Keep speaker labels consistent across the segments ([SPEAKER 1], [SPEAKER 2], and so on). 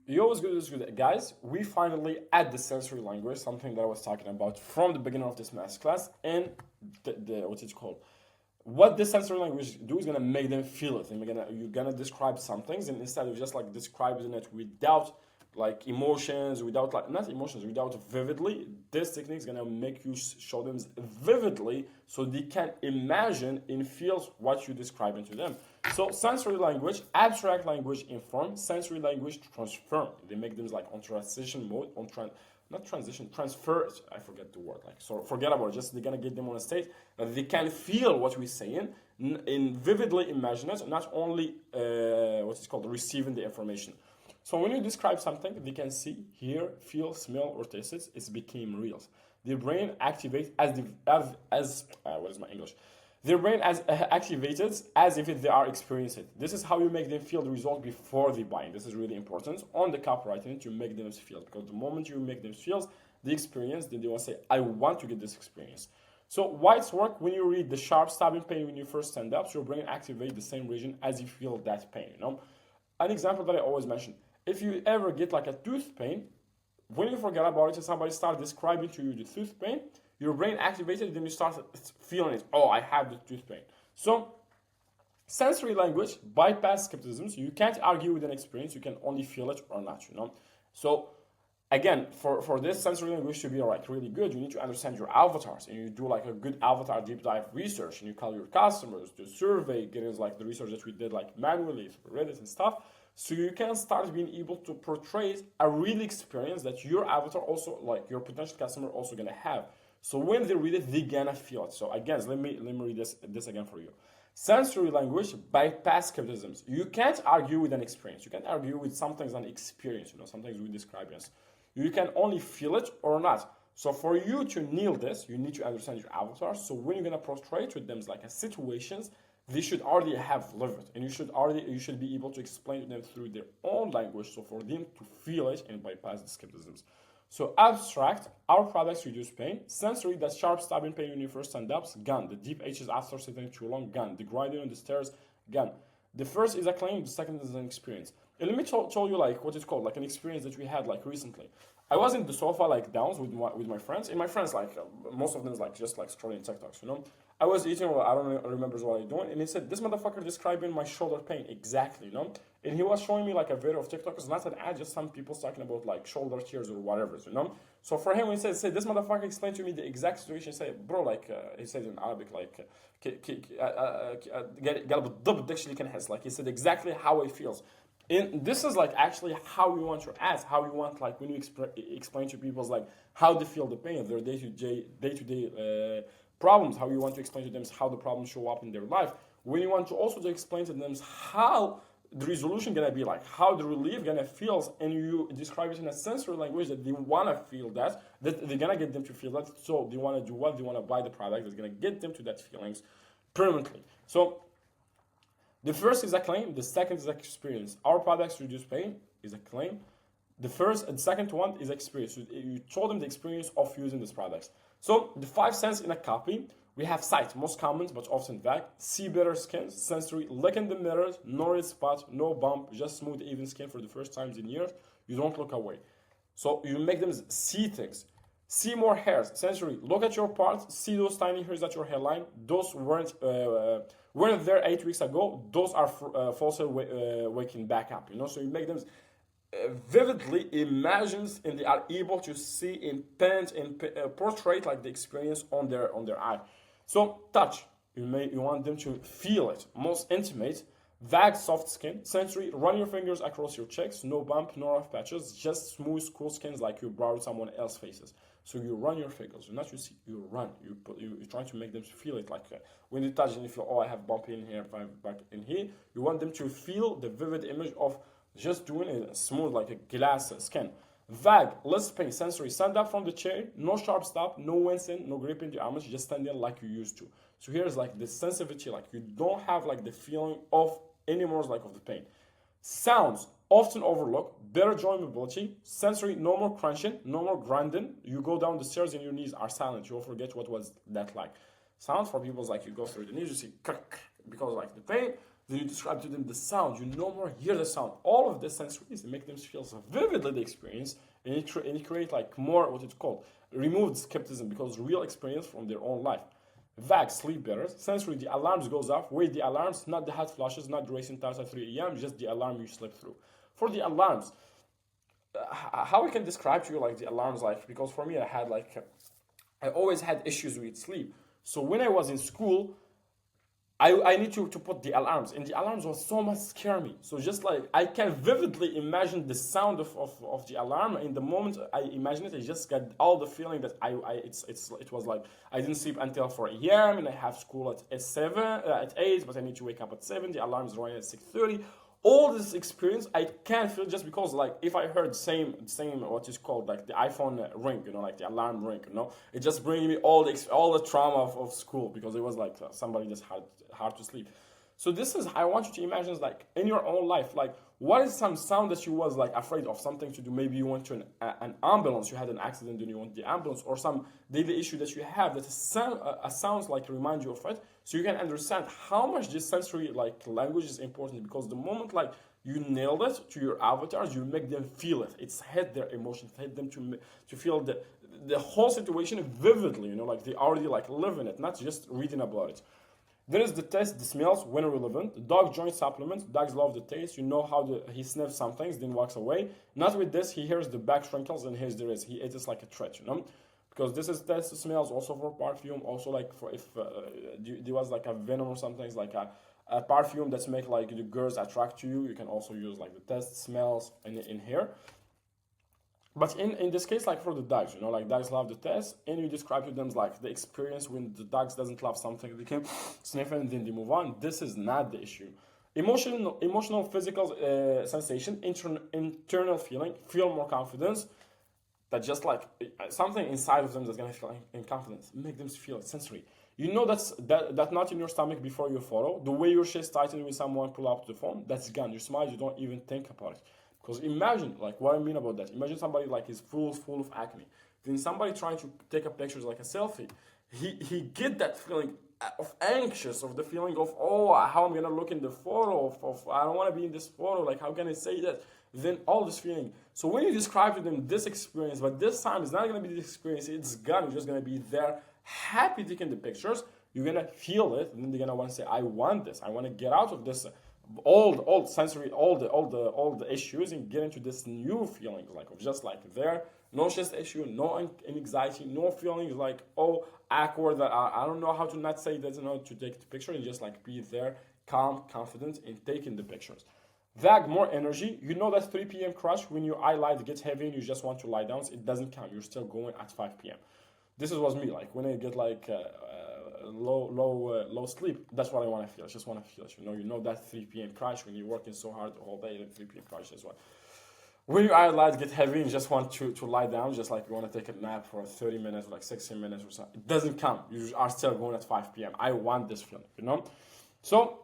[SPEAKER 1] Yo, what's good, what's good, guys? We finally add the sensory language, something that I was talking about from the beginning of this math class, and the what's it called? What this sensory language do is gonna make them feel it, and you're gonna describe some things, and instead of just like describing it without like emotions, without like not emotions, without vividly, this technique is gonna make you show them vividly, so they can imagine and feel what you're describing to them. So sensory language, abstract language inform, sensory language transform. They make them like on transition mode, not transition, transfer. I forget the word. Like so, forget about it. Just they're gonna get them on a state that they can feel what we're saying and vividly imagine it, not only what's called receiving the information. So when you describe something, they can see, hear, feel, smell, or taste it. It's became real. Their brain activates as what is my English? Their brain as activated as if they are experiencing it. This is how you make them feel the result before they buy. This is really important on the copywriting to make them feel, because the moment you make them feel the experience, then they will say, I want to get this experience. So why it's work? When you read the sharp stabbing pain when you first stand up, so your brain activates the same region as you feel that pain. An example that I always mention: if you ever get like a tooth pain, when you forget about it and somebody starts describing to you the tooth pain, your brain activated, then you start feeling it. Oh, I have the tooth pain. So sensory language bypass skepticism. So you can't argue with an experience, you can only feel it or not. So again, for this sensory language to be like really good, you need to understand your avatars, and you do like a good avatar deep dive research, and you call your customers, do survey, getting like the research that we did like manually through Reddit and stuff. So you can start being able to portray a real experience that your avatar also, like your potential customer, also gonna have. So when they read it, they're gonna feel it. So again, let me read this again for you. Sensory language bypass skepticism. You can't argue with an experience. You can't argue with something's an experience. Sometimes we describe it. You can only feel it or not. So for you to nail this, you need to understand your avatar. So when you're gonna portray it with them like a situations, they should already have lived it, and you should be able to explain to them through their own language, so for them to feel it and bypass the skepticisms. So abstract, our products reduce pain. Sensory, that sharp stabbing pain when you first stand up, gone. The deep H's after sitting too long, gone. The grinding on the stairs, gone. The first is a claim, the second is an experience. And let me tell you like what it's called, like an experience that we had like recently. I was in the sofa like down with my friends, and my friends like most of them is like just like scrolling TikToks. I was eating, well, I don't remember what I was doing, and he said, "This motherfucker describing my shoulder pain exactly." And he was showing me like a video of TikTok. It's not an ad, just some people talking about like shoulder tears or whatever. So for him, he said, "This motherfucker explained to me the exact situation." He said, "Bro, like," he said in Arabic, like, like he said exactly how it feels. And this is like actually how you want to ask, how you want like when you explain to people like how they feel the pain, their day-to-day problems, how you want to explain to them how the problems show up in their life. When you want to also to explain to them how the resolution gonna be like, how the relief gonna feel, and you describe it in a sensory language that they wanna feel that they're gonna get them to feel that. So they wanna do what? They wanna buy the product that's gonna get them to that feelings permanently. So the first is a claim, the second is experience. Our products reduce pain is a claim. The first and second one is experience. You told them the experience of using these products. So the 5 senses in a copy, we have sight, most common but often vague. See better skin, sensory, look in the mirrors, no red spot, no bump, just smooth, even skin for the first time in years. You don't look away. So you make them see things. See more hairs, sensory. Look at your parts, see those tiny hairs at your hairline. Those weren't there 8 weeks ago. Those are falsely waking back up. So you make them vividly imagines, and they are able to see and paint and portray like the experience on their eye. So touch, you want them to feel it, most intimate. Vague, soft skin. Sensory, run your fingers across your cheeks, no bump, no rough patches, just smooth, cool skins like you borrowed someone else's faces. So you run your fingers, not you see, you run. You try to make them feel it like when you touch and you feel, oh, I have bumpy in here, back in here. You want them to feel the vivid image of just doing it smooth like a glass skin. Vague, less pain, sensory. Stand up from the chair, no sharp stop, no wincing, no gripping the arms, just standing like you used to. So here's like the sensitivity, like you don't have like the feeling of anymore like of the pain. Sounds, often overlooked, better joint mobility. Sensory, no more crunching, no more grinding. You go down the stairs and your knees are silent. You'll forget what was that like. Sounds for people like you go through the knees, you see because like the pain. Then you describe to them the sound. You no more hear the sound. All of the sensories make them feel so vividly the experience, and it create like more what it's called removed skepticism because real experience from their own life. Vague sleep better. Sensory, the alarms goes off. Wait, the alarms, not the hot flashes, not the racing times at 3 a.m., just the alarm you slept through. For the alarms, how we can describe to you like the alarms, like because for me I always had issues with sleep. So when I was in school, I need to put the alarms, and the alarms was so much scare me. So just like I can vividly imagine the sound of the alarm. In the moment I imagine it, I just got all the feeling that it was like I didn't sleep until 4 a.m. and I have school at 7 at 8, but I need to wake up at 7. The alarm is running at 6:30. All this experience I can feel just because like if I heard same what is called like the iPhone ring, like the alarm ring, it just bringing me all the trauma of school because it was like somebody just had hard to sleep. So this is I want you to imagine like in your own life, like what is some sound that you was like afraid of something to do? Maybe you went to an ambulance, you had an accident and you want the ambulance, or some daily issue that you have that sounds like remind you of it, so you can understand how much this sensory like language is important. Because the moment like you nailed it to your avatars, you make them feel it. It's hit their emotions, hit them to feel the whole situation vividly. Like they already like live in it, not just reading about it. There is the taste, the smells, when relevant. The dog joins supplements. Dogs love the taste. You know how he sniffs some things, then walks away. Not with this. He hears the back wrinkles and hears there is. He eats it like a threat, because this is taste, the smells, also for perfume. Also like for if there was like a venom or something, like a perfume that's make like the girls attract to you. You can also use like the taste, smells in here. But in this case, like for the dogs, like dogs love the test, and you describe to them like the experience when the dogs doesn't love something, they can sniff it and then they move on. This is not the issue. Emotional, physical sensation, internal feeling, feel more confidence. That just like something inside of them that's gonna feel in confidence, make them feel sensory. That not in your stomach before you follow. The way your chest tightens when someone pull up the phone, that's gone. Your smile, you don't even think about it. Because imagine, like, what I mean about that. Imagine somebody like is full of acne. Then somebody trying to take a picture like a selfie. He get that feeling of anxious, of the feeling of how I'm gonna look in the photo, of I don't want to be in this photo. Like how can I say that? Then all this feeling. So when you describe to them this experience, but this time it's not gonna be this experience. It's gone. You're just gonna be there, happy taking the pictures. You're gonna feel it, and then they're gonna want to say, I want this. I want to get out of this old sensory, all the issues, and get into this new feeling like of just like there, no chest issue, no anxiety, no feelings like awkward that I don't know how to not say that, to take the picture, and just like be there, calm, confident in taking the pictures. Vague, more energy. That 3 p.m. crush when your eyelid gets heavy and you just want to lie down, it doesn't count. You're still going at 5 p.m. This was me. Like when I get like low sleep, that's what I want to feel. I just want to feel it. That 3 p.m. crash when you're working so hard the whole day, and 3 p.m. crash as well. When your eyelids get heavy and you just want to lie down, just like you want to take a nap for 30 minutes or like 60 minutes or something, it doesn't count. You are still going at 5 p.m. I want this feeling, So,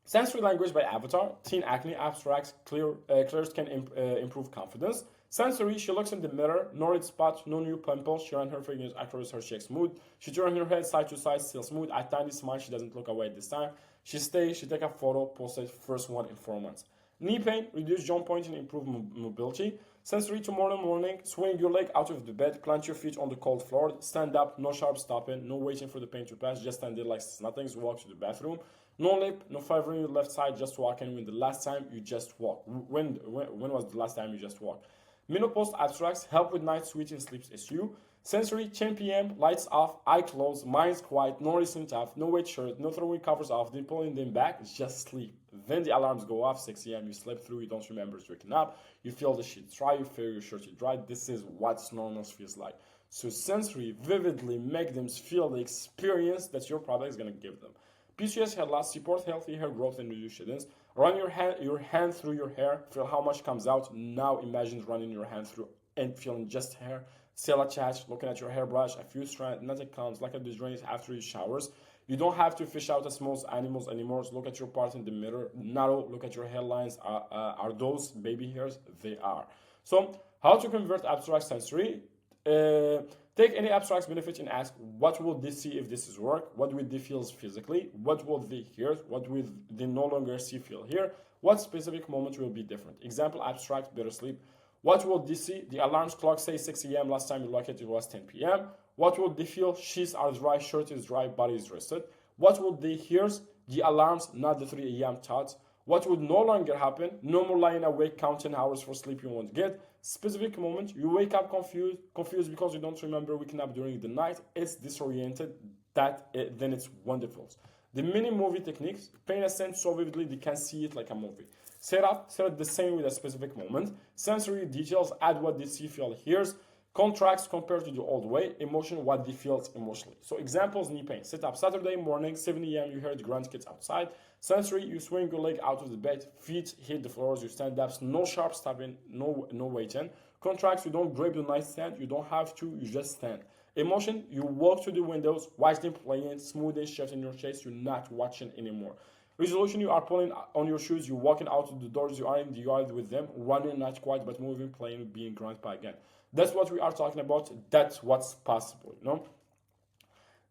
[SPEAKER 1] sensory language by Avatar, teen acne, abstracts, clears can improve confidence. Sensory, she looks in the mirror, no red spots, no new pimples. She runs her fingers across her cheek smooth. She turns her head side to side, still smooth. A tiny smile, she doesn't look away this time. She stays, she take a photo, post it, first one in 4 months. Knee pain, reduce joint pointing, improve mobility. Sensory, tomorrow morning, swing your leg out of the bed, plant your feet on the cold floor, stand up, no sharp stopping, no waiting for the pain to pass, just stand there like nothing, walk to the bathroom. No lip, no favoring your left side, just walking. When the last time you just walked? When was the last time you just walked? Menopause abstracts, help with night sweet and sleep issue. Sensory, 10 p.m., lights off, eye closed, mind's quiet, no recent off, no wet shirt, no throwing covers off, then pulling them back, just sleep. Then the alarms go off, 6 a.m., you slept through, you don't remember waking up, you feel the sheet dry, you feel your shirt dry. This is what normal feels like. So sensory, vividly make them feel the experience that your product is going to give them. PCOS hair loss, support healthy hair growth and reduce sheddings. Run your hand through your hair, feel how much comes out. Now imagine running your hand through and feeling just hair. Still attached, looking at your hairbrush, a few strands, nothing comes, like at the drains after your showers. You don't have to fish out as small animals anymore. So look at your part in the mirror. Narrow, look at your hairlines. Are those baby hairs? They are. So how to convert abstract sensory? Take any abstract benefit and ask, what will they see if this is work? What will they feel physically? What will they hear? What will they no longer see, feel, hear? What specific moment will be different? Example, abstract, better sleep. What will they see? The alarm's clock says 6 a.m. Last time you looked at it was 10 p.m. What will they feel? Sheets are dry, shirt is dry, body is rested. What will they hear? The alarms, not the 3 a.m. thoughts. What would no longer happen? No more lying awake counting hours for sleep you won't get. Specific moment, you wake up confused because you don't remember waking up during the night. It's disoriented. Then it's wonderful. The mini movie techniques paint a scene so vividly they can see it like a movie. Set it the same with a specific moment. Sensory details, add what they see, feel, hears. Contracts compared to the old way. Emotion, what they feel emotionally. So examples, knee pain. Sit up Saturday morning, 7 a.m. You hear the grandkids outside. Sensory, you swing your leg out of the bed. Feet hit the floors. You stand up. No sharp stopping. No waiting. Contracts, you don't grab the nightstand. You don't have to. You just stand. Emotion, you walk to the windows, watch them playing, smooth and shift in your chest. You're not watching anymore. Resolution, you are pulling on your shoes. You're walking out of the doors. You are in the yard with them. Running, not quiet, but moving, playing, being grandpa again. That's what we are talking about. That's what's possible, you know?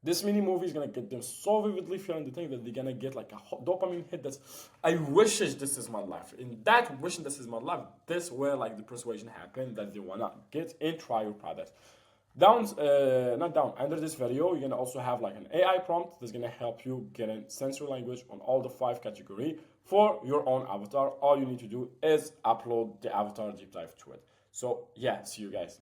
[SPEAKER 1] This mini movie is gonna get them so vividly feeling the thing that they're gonna get like a dopamine hit. That's, I wish this is my life. In that wishing this is my life, this where like the persuasion happened that they wanna get and try your product. Under this video, you're gonna also have like an AI prompt that's gonna help you get a sensory language on all the 5 categories for your own avatar. All you need to do is upload the avatar deep dive to it. So yeah, see you guys.